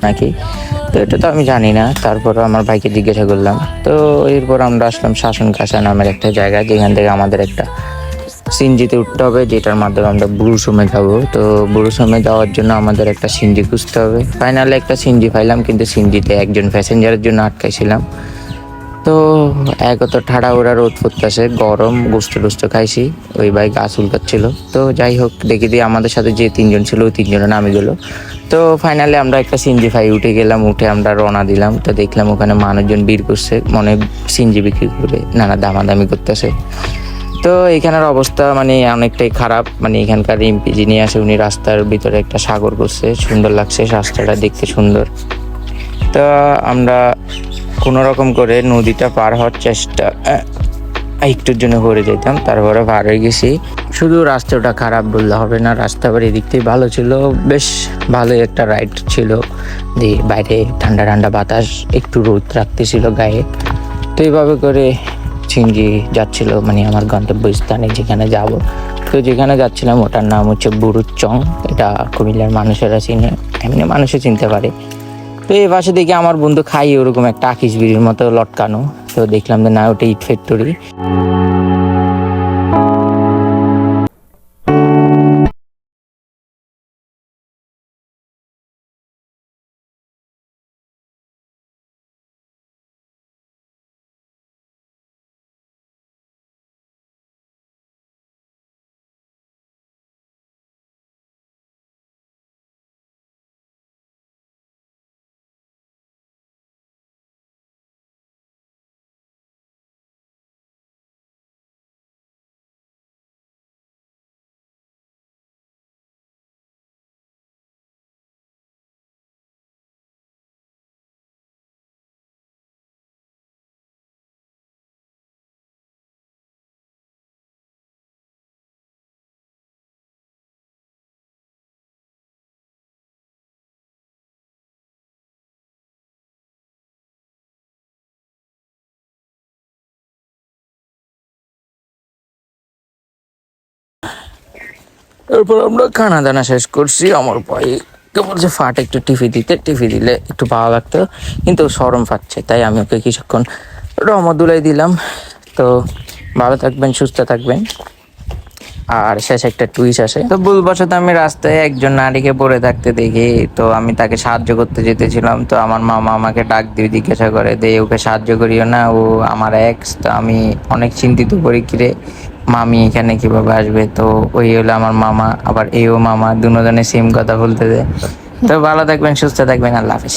নাকি, তো এটা তো আমি জানি না। তারপর আমার ভাইকে জিজ্ঞাসা করলাম। তো এরপর আমরা আসলাম শাসন কাছা নামের একটা জায়গায়, যেখান থেকে আমাদের একটা সিনজিতে উঠতে হবে, যেটার মাধ্যমে আমরা বুড়ুসমে যাবো। তো বুড়ুসমে যাওয়ার জন্য আমাদের একটা সিনজি খুঁজতে হবে। ফাইনালি একটা সিনজি পাইলাম, কিন্তু সিনজিতে একজন প্যাসেঞ্জারের জন্য আটকাইছিলাম। তো এক তো ঠাড়া ওড়া রোদ ফুটতেছে, গরম, গোস্ত টোস্ত খাইছি, ওই ভাই গা চুলকাচ্ছিল। তো যাই হোক, দেখি দিয়ে আমাদের সাথে যে তিনজন ছিল ওই তিনজনের নামে গেল। তো ফাইনালি আমরা একটা সিনজি ফাই উঠে গেলাম, উঠে আমরা রওনা দিলাম। তো দেখলাম ওখানে মানুষজন ভিড় করছে, মনে সিনজি বিক্রি করবে, নানা দামাদামি করতেছে। তো এখানের অবস্থা মানে অনেকটাই খারাপ। মানে এখানকার এমপি যিনি আসে, উনি রাস্তার ভিতরে একটা সাগর করছে, সুন্দর লাগছে, রাস্তাটা দেখতে সুন্দর। তো আমরা কোনো রকম করে নদীটা পার হওয়ার চেষ্টা একটুর জন্য করে যেতাম, তারপরে পার হয়ে গেছি। শুধু রাস্তাটা খারাপ বললে হবে না, রাস্তা আবার এদিক থেকে ভালো ছিল, বেশ ভালোই একটা রাইড ছিল। দিয়ে বাইরে ঠান্ডা ঠান্ডা বাতাস, একটু রোদ রাখতেছিল গায়ে। তো এইভাবে করে সিনজি যাচ্ছিল মানে আমার গন্তব্যস্থানে যেখানে যাব। তো যেখানে যাচ্ছিলাম ওটার নাম হচ্ছে বুড়ুচং। এটা কুমিল্লার মানুষেরা চিনে, এমনি মানুষে চিনতে পারে। তো এই পাশে দেখি আমার বন্ধু খাই ওরকম একটা আকিস বিড়ির মতো লটকানো। তো দেখলাম যে না, ওটা ইট ফ্যাক্টরি। এরপর আমরা খানা দানা শেষ করছি। আমার পায়ে বলছে ফাট একটু টিফি দিতে, টিফি দিলে একটু ভালো লাগতো, কিন্তু শরম পাচ্ছে, তাই আমি ওকে কিছুক্ষণ রহমতুল্লাহ দিলাম। তো ভালো থাকবেন, সুস্থ থাকবেন। আর শেষে একটা টুইস্ট আসে। তো ভুলবশত আমি রাস্তায় একজন নারীকে পড়ে থাকতে দেখি। তো আমি তাকে সাহায্য করতে যেতেছিলাম। তো আমার মামা আমাকে ডাক দিয়ে জিজ্ঞাসা করে, দে ওকে সাহায্য করিও না, ও আমার এক্স। তো আমি অনেক চিন্তিত করি, কিরে মামি এখানে কিভাবে আসবে। তো ওই হলো আমার মামা, আবার এও মামা, দুজনে সেম কথা বলতে দেয়। তো ভালো থাকবেন, সুস্থ থাকবেন, আল্লাহ হাফিজ।